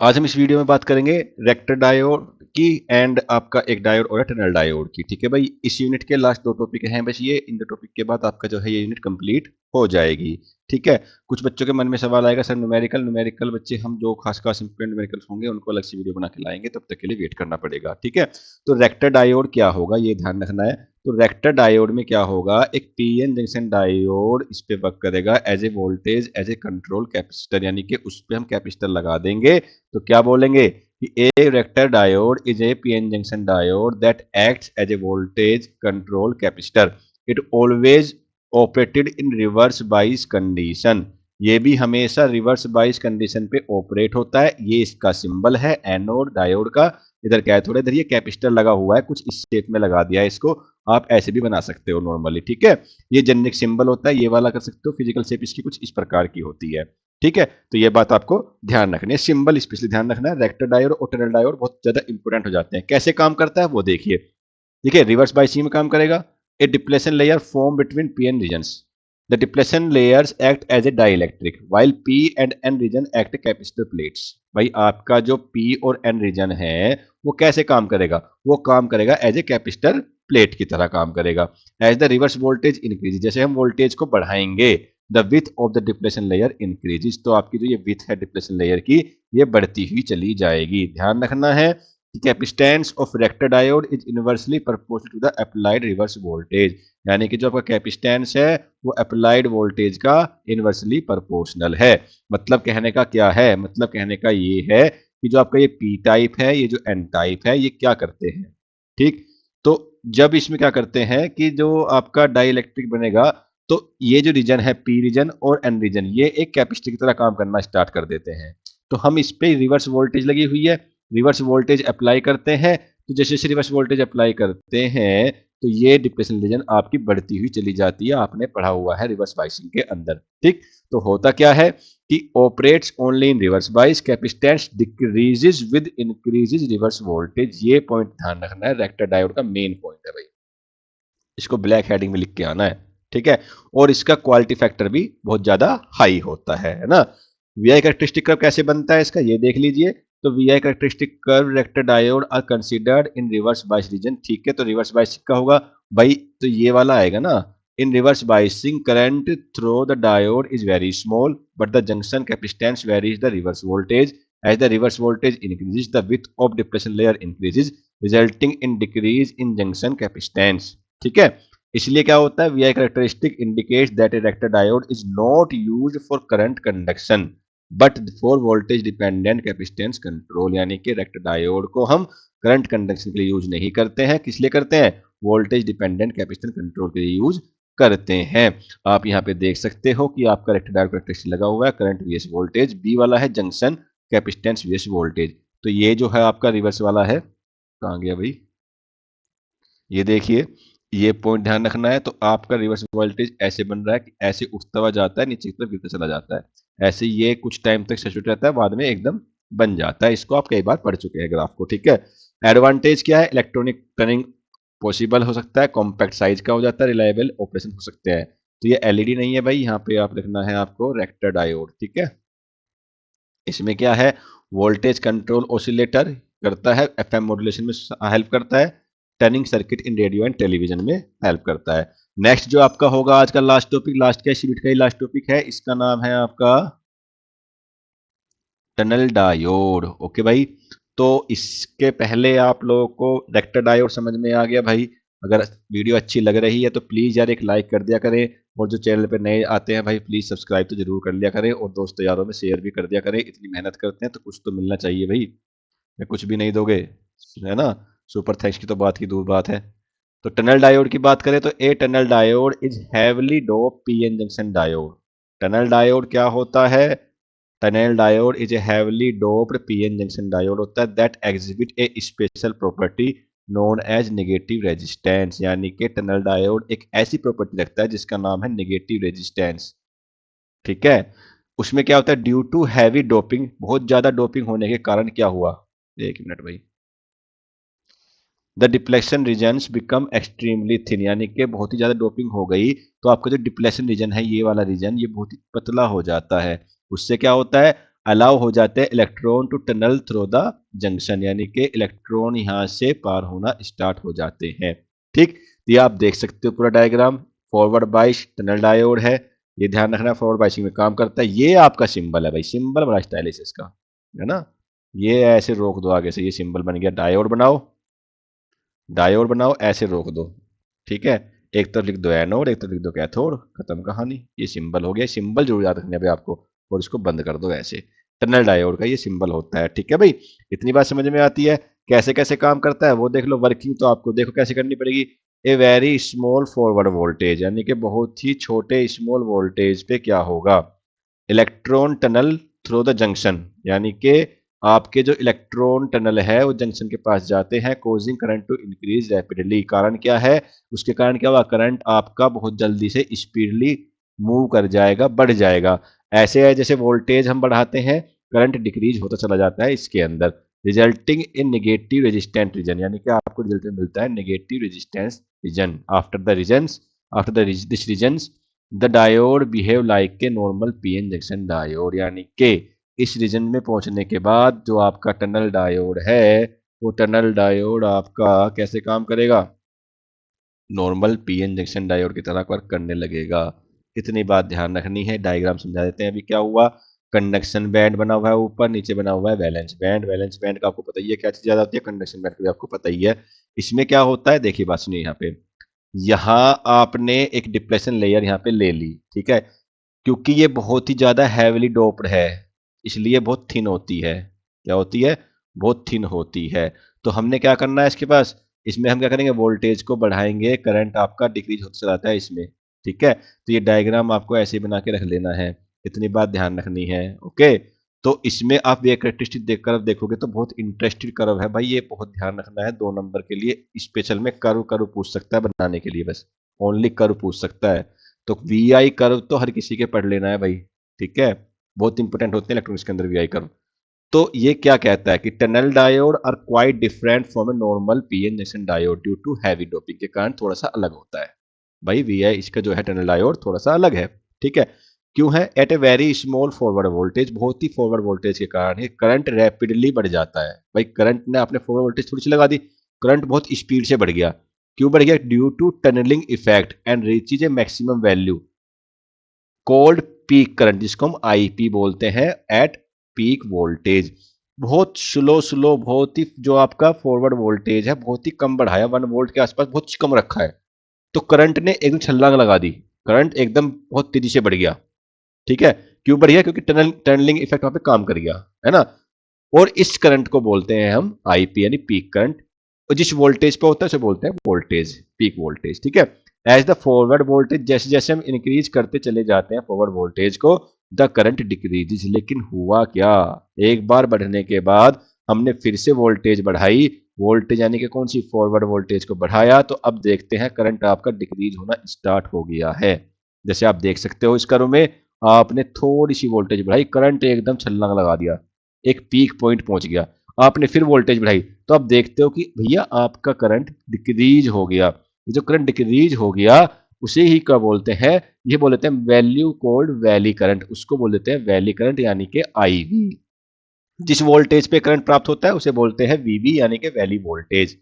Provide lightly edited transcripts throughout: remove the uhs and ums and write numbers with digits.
आज हम इस वीडियो में बात करेंगे रेक्टर डायोड की एंड आपका एक डायोड और टनल डायोड की। ठीक है भाई, इस यूनिट के लास्ट दो टॉपिक हैं बस ये। इन दो टॉपिक के बाद आपका जो है ये यूनिट कंप्लीट हो जाएगी। ठीक है। कुछ बच्चों के मन में सवाल आएगा, सर न्यूमेरिकल न्यूमेरिकल बच्चे हम जो खास खास इंपॉर्टेंट न्यूमेरिकल होंगे उनको अलग से वीडियो बना के लाएंगे, तब तक के लिए वेट करना पड़ेगा। ठीक है। तो रेक्टर डायोड क्या होगा ये ध्यान रखना है। तो रेक्टर डायोड में क्या होगा, एक पीएन जंक्शन डायोड इस पे वर्क करेगा as a voltage as a control capacitor, यानी कि उस पे हम कैपेसिटर लगा देंगे। तो क्या बोलेंगे कि a varactor diode is a PN junction diode that acts as a voltage control capacitor. It always operated in reverse bias condition. ये भी हमेशा रिवर्स बाइस कंडीशन पे ऑपरेट होता है। ये इसका सिंबल है एनोड डायोड का। इधर कैथोड है, इधर ये कैपेसिटर लगा हुआ है, कुछ इस शेप में लगा दिया है इसको। आप ऐसे भी बना सकते हो नॉर्मली। ठीक है। ये जेनेरिक सिंबल होता है, ये वाला कर सकते हो। फिजिकल शेप इसकी कुछ इस प्रकार की होती है। ठीक है। तो ये बात आपको ध्यान रखनी है, सिंबल स्पेशली ध्यान रखना है। रेक्टर डायोड और टनल डायोड बहुत ज्यादा इंपोर्टेंट हो जाते हैं। कैसे काम करता है वो देखिए। देखिए रिवर्स बाइसिंग में काम करेगा। A depletion layer form between P N regions. The depletion layers act as a dielectric while P and N region act capacitor plates. भाई आपका जो पी और एन रीजन है वो कैसे काम करेगा, वो काम करेगा एज ए कैपेसिटर प्लेट की तरह काम करेगा। As the reverse voltage increase, जैसे हम वोल्टेज को बढ़ाएंगे the width of the depletion layer increases, तो आपकी जो ये विथ है डिप्लेशन लेयर की ये बढ़ती हुई चली जाएगी। ध्यान रखना है कि capacitance of varactor diode is inversely proportional to the applied reverse voltage, यानी कि जो आपका कैपेसिटेंस है वो अप्लाइड वोल्टेज का इनवर्सली प्रोपोर्शनल है। मतलब कहने का क्या है, मतलब कहने का ये है कि जो आपका ये पी टाइप है, ये जो एन टाइप है, ये क्या करते हैं। ठीक। तो जब इसमें क्या करते हैं कि जो आपका डाइलेक्ट्रिक बनेगा, तो ये जो रीजन है पी रीजन और एन रीजन, ये एक कैपेसिटर की तरह काम करना स्टार्ट कर देते हैं। तो हम इस पे रिवर्स वोल्टेज लगी हुई है, रिवर्स वोल्टेज अप्लाई करते हैं। तो जैसे जैसे रिवर्स वोल्टेज अप्लाई करते हैं तो ये डिप्लेशन रीजन आपकी बढ़ती हुई चली जाती है। आपने पढ़ा हुआ है रिवर्स बाइसिंग के अंदर। ठीक। तो होता क्या है कि ऑपरेट्स ओनली इन रिवर्स बाइस, capacitance decreases with increases reverse voltage. ये पॉइंट ध्यान रखना है, रेक्टर डायोड का मेन पॉइंट है भाई। इसको ब्लैक हेडिंग में लिख के आना है। ठीक है। और इसका क्वालिटी फैक्टर भी बहुत ज्यादा हाई होता है ना। वीआई कैरेक्टरिस्टिक कर्व कैसे बनता है इसका ये देख लीजिए। तो VI characteristic curve varactor diode are considered in reverse bias region. ठीक है। तो रिवर्स बाइसिंग का होगा भाई, तो ये वाला आएगा ना। In reverse biasing current through the diode is very small but the junction capacitance varies the reverse voltage. As the reverse voltage increases the width of depletion layer increases resulting in decrease in junction capacitance. ठीक है। इसलिए क्या होता है, VI characteristic indicates that a varactor diode is not used for current conduction but for voltage dependent capacitance control, यानी कि rector diode को हम करंट कंडक्शन के लिए यूज नहीं करते हैं। किस लिए करते हैं, वोल्टेज डिपेंडेंट कैपेसिटेंस कंट्रोल के लिए यूज करते हैं। आप यहाँ पे देख सकते हो कि आपका रेक्टर डायोड कैरेक्टरिस्टिक लगा हुआ है, करंट वीएस वोल्टेज, बी वाला है जंक्शन कैपेसिटेंस वीएस वोल्टेज। तो ये जो है आपका रिवर्स वाला है, कहाँ गया भाई, ये देखिए। ये पॉइंट ध्यान रखना है। तो आपका रिवर्स वोल्टेज ऐसे बन रहा है कि ऐसे उठता हुआ जाता है, नीचे की तरफ गिरता चला जाता है। ऐसे ये कुछ टाइम तक सचुट रहता है, बाद में एकदम बन जाता है। इसको आप कई बार पढ़ चुके हैं ग्राफ को। ठीक है। एडवांटेज क्या है, इलेक्ट्रॉनिक टर्निंग पॉसिबल हो सकता है, कॉम्पैक्ट साइज का हो जाता है, रिलायबल ऑपरेशन हो सकते हैं। तो ये एलईडी नहीं है भाई, यहाँ पे आप लिखना है आपको रेक्टर डायोड। ठीक है। इसमें क्या है, वोल्टेज कंट्रोल ऑसिलेटर करता है, एफएम मॉड्यूलेशन में हेल्प करता है, turning circuit in radio and television में हेल्प करता है। नेक्स्ट जो आपका होगा आज का लास्ट टॉपिक, लास्ट का यूनिट का ही लास्ट टॉपिक है, इसका नाम है आपका टनल डायोड। ओके भाई। तो इसके पहले आप लोगों को रेक्टर डायोड समझ में आ गया भाई। अगर वीडियो अच्छी लग रही है तो प्लीज यार एक लाइक कर दिया करें, और जो चैनल पे नए आते हैं भाई प्लीज सब्सक्राइब तो जरूर कर लिया करें, और दोस्तों यारों में शेयर भी कर दिया करें। इतनी मेहनत करते हैं तो कुछ तो मिलना चाहिए भाई, या कुछ भी नहीं दोगे, है ना। सुपर थैंक्स की तो बात की दूर बात है। तो टनल डायोड की बात करें तो a tunnel diode is heavily dope PN junction diode. Tunnel diode क्या होता है, tunnel diode is a heavily doped PN junction diode होता है that exhibit a special property known as negative resistance, यानी कि टनल डायोड एक ऐसी property रखता है जिसका नाम है नेगेटिव रेजिस्टेंस। ठीक है। उसमें क्या होता है, ड्यू टू हैवी डोपिंग, बहुत ज्यादा डोपिंग होने के कारण क्या हुआ, एक मिनट भाई, the depletion regions become extremely thin, यानी कि बहुत ही ज्यादा डोपिंग हो गई तो आपका जो डिप्लेशन रीजन है, ये वाला रीजन, ये बहुत ही पतला हो जाता है। उससे क्या होता है, अलाउ हो जाते हैं electron to tunnel through the junction, यानी कि इलेक्ट्रॉन यहां से पार होना स्टार्ट हो जाते हैं। ठीक, ये आप देख सकते हो पूरा डायग्राम। फॉरवर्ड बाइस टनल डायोड है, ये ध्यान रखना फॉरवर्ड बाइसिंग में काम करता है। ये आपका सिंबल है भाई, सिंबल बड़ा स्टाइलिश है इसका, है ना। ये ऐसे रोक दो आगे से, ये सिंबल बन गया। डायोड बनाओ, डायोड बनाओ, ऐसे रोक दो, ठीक है। एक तरफ लिख दो एनोड, एक तरफ लिख दो कैथोड, खत्म कहानी। ये सिंबल हो गया, सिंबल जरूर याद रखने भाई आपको, और इसको बंद कर दो ऐसे। टनल डायोड का ये सिंबल होता है, ठीक है भाई। इतनी बात समझ में आती है। कैसे कैसे काम करता है वो देख लो, वर्किंग तो आपको देखो कैसे करनी पड़ेगी। ए वेरी स्मॉल फॉरवर्ड वोल्टेज, यानी कि बहुत ही छोटे स्मॉल वोल्टेज पे क्या होगा, electron tunnel through the junction, यानी कि आपके जो इलेक्ट्रॉन टनल है वो जंक्शन के पास जाते हैं, causing current to increase rapidly. कारण क्या है, उसके कारण क्या हुआ, करंट आपका बहुत जल्दी से स्पीडली मूव कर जाएगा, बढ़ जाएगा। ऐसे है जैसे वोल्टेज हम बढ़ाते हैं, करंट डिक्रीज होता चला जाता है इसके अंदर, resulting in negative resistant region, यानी कि आपको रिजल्ट मिलता है negative resistance region. After the regions, after the this regions the diode behave like a normal PN junction diode, यानी कि इस रीजन में पहुंचने के बाद जो आपका टनल डायोड है, वो टनल डायोड आपका कैसे काम करेगा, नॉर्मल पीएन जंक्शन डायोड की तरह वर्क करने लगेगा। इतनी बात ध्यान रखनी है। डायग्राम समझा देते हैं। अभी क्या हुआ, कंडक्शन बैंड बना हुआ है ऊपर, नीचे बना हुआ है वैलेंस बैंड। वैलेंस बैंड का आपको पता ही है क्या चीज ज्यादा होती है, कंडक्शन बैंड का भी आपको पता ही है। इसमें क्या होता है, देखिए बात सुनिए। यहाँ पे, यहाँ आपने एक डिप्रेशन लेयर यहाँ पे ले ली, ठीक है। क्योंकि ये बहुत ही ज्यादा हैविली डोप्ड है, इसलिए बहुत थिन होती है। क्या होती है, बहुत थिन होती है। तो हमने क्या करना है इसके पास, इसमें हम क्या करेंगे, वोल्टेज को बढ़ाएंगे, करंट आपका डिक्रीज होता चलाता है इसमें, ठीक है। तो ये डायग्राम आपको ऐसे बना के रख लेना है, इतनी बात ध्यान रखनी है, ओके। तो इसमें आप ये करेक्टरिस्टिक देखकर अब देखोगे तो बहुत इंटरेस्टेड कर्व है भाई, ये बहुत ध्यान रखना है। 2 नंबर के लिए स्पेशल में कर्व कर्व पूछ सकता है बनाने के लिए, बस ओनली कर्व पूछ सकता है। तो वी आई कर्व तो हर किसी के पढ़ लेना है भाई, ठीक है। बहुत इंपॉर्टेंट होते हैं इलेक्ट्रॉनिक्स के अंदर वी आई कर्व। तो ये क्या कहता है कि tunnel diode are quite different from a normal PN junction diode due to heavy doping, के कारण थोड़ा सा अलग होता है भाई। वी आई इसका जो है टनल डायोड थोड़ा सा अलग है, ठीक है। क्यों है, at a very small forward voltage, बहुत ही फॉरवर्ड वोल्टेज के कारण ही करंट रैपिडली बढ़ जाता है भाई। करंट ने आपने फॉरवर्ड वोल्टेज थोड़ी सी लगा दी, करंट बहुत स्पीड से बढ़ गया। क्यों बढ़ गया, due to tunneling effect and reaches a maximum value called peak current, जिसको हम आईपी बोलते हैं, एट पीक वोल्टेज। बहुत स्लो स्लो, बहुत ही जो आपका फॉरवर्ड वोल्टेज है बहुत ही कम बढ़ाया, 1 वोल्ट के आसपास बहुत कम रखा है। तो करंट ने एकदम छलांग लगा दी, करंट एकदम बहुत तेजी से बढ़ गया, ठीक है। क्यों बढ़ गया, क्योंकि टनलिंग इफेक्ट वहां पे काम कर गया, है ना। और इस करंट को बोलते हैं हम आईपी यानी पीक करंट। और जिस वोल्टेज पे होता है उसे बोलते हैं वोल्टेज, पीक वोल्टेज, ठीक है। एज द फॉरवर्ड वोल्टेज, जैसे जैसे हम इंक्रीज करते चले जाते हैं फॉरवर्ड वोल्टेज को, द करंट डिक्रीज। लेकिन हुआ क्या, एक बार बढ़ने के बाद हमने फिर से वोल्टेज बढ़ाई, वोल्टेज यानी कि कौन सी, फॉरवर्ड वोल्टेज को बढ़ाया, तो अब देखते हैं करंट आपका डिक्रीज होना स्टार्ट हो गया है। जैसे आप देख सकते हो इस कर्व में, आपने थोड़ी सी वोल्टेज बढ़ाई, करंट एकदम छलांग लगा दिया, एक पीक पॉइंट पहुंच गया। आपने फिर वोल्टेज बढ़ाई, तो आप देखते हो कि भैया आपका करंट डिक्रीज हो गया। ये जो करंट डिक्रीज हो गया उसे ही क्या बोलते हैं, ये बोलते हैं वैल्यू कोल्ड वैली करंट, उसको बोल देते हैं वैली करंट यानी कि आईवी। जिस वोल्टेज पे करंट प्राप्त होता है उसे बोलते हैं वीवी यानी कि valley voltage.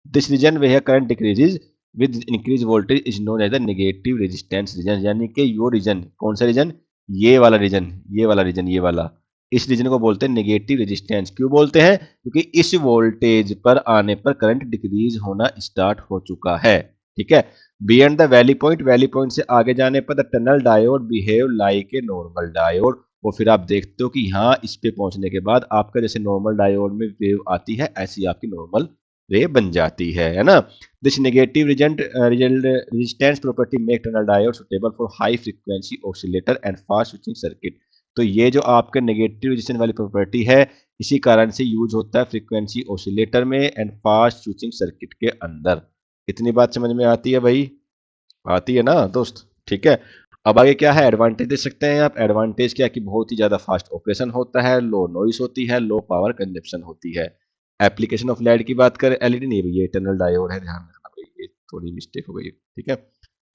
This region where current decreases with increase voltage is known as the negative resistance region, यानी कि यो रीजन, कौन सा रीजन, ये वाला रीजन, ये वाला रीजन, ये वाला, इस रीजन को बोलते हैं नेगेटिव रेजिस्टेंस। क्यों बोलते हैं, क्योंकि इस वोल्टेज पर आने पर करंट डिक्रीज होना स्टार्ट हो चुका है, ठीक है। Beyond the valley point, valley point से आगे जाने पर the tunnel diode behave like a normal diode. और फिर आप देखते हो कि यहाँ इस पे पहुंचने के बाद आपका जैसे नॉर्मल डायोड में वेव आती है, ऐसी आपकी नॉर्मल रे बन जाती है ना। This negative resistance property make tunnel diode suitable for high frequency oscillator and fast switching circuit. तो ये जो आपके नेगेटिव रेजिस्टेंस वाली प्रॉपर्टी है, इसी कारण से यूज होता है फ्रीक्वेंसी ऑसिलेटर में एंड फास्ट स्विचिंग सर्किट के अंदर। इतनी बात समझ में आती है भाई, आती है ना दोस्त, ठीक है। अब आगे क्या है, एडवांटेज देख सकते हैं आप। एडवांटेज क्या कि बहुत ही ज्यादा फास्ट ऑपरेशन होता है, लो नॉइस होती है, लो पावर कंजप्शन होती है। एप्लीकेशन ऑफ लाइट की बात करें, एलईडी नहीं भैया, टनल डायोड है, ध्यान रखना भाई, ये थोड़ी मिस्टेक हो गई, ठीक है।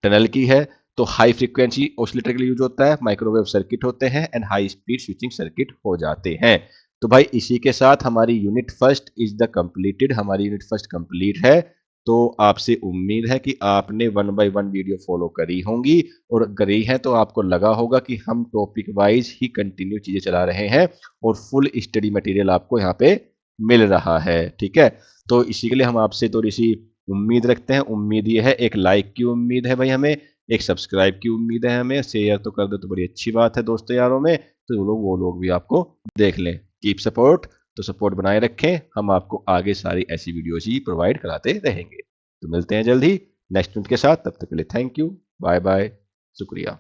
टनल की है तो हाई फ्रीक्वेंसी ऑसिलेटर के लिए यूज होता है, माइक्रोवेव सर्किट होते हैं and high speed switching circuit हो जाते हैं। तो भाई इसी के साथ हमारी unit first is the completed, हमारी यूनिट फर्स्ट कंप्लीट है। तो आपसे उम्मीद है कि आपने one by one video follow करी होंगी, और करी है तो आपको लगा होगा कि हम टॉपिक वाइज ही कंटिन्यू चीजें चला रहे हैं और फुल स्टडी मटेरियल आपको यहाँ पे मिल रहा है। ठीक है, तो इसी के लिए हम आपसे थोड़ी सी उम्मीद रखते हैं। उम्मीद ये है, एक लाइक की उम्मीद है भाई हमें, एक सब्सक्राइब की उम्मीद है हमें, शेयर तो कर दो तो बड़ी अच्छी बात है दोस्तों यारों में, तो वो लोग भी आपको देख लें। कीप सपोर्ट, तो सपोर्ट बनाए रखें, हम आपको आगे सारी ऐसी वीडियोज ही प्रोवाइड कराते रहेंगे। तो मिलते हैं जल्द ही नेक्स्ट वीडियो के साथ, तब तक के लिए थैंक यू, बाय बाय, शुक्रिया।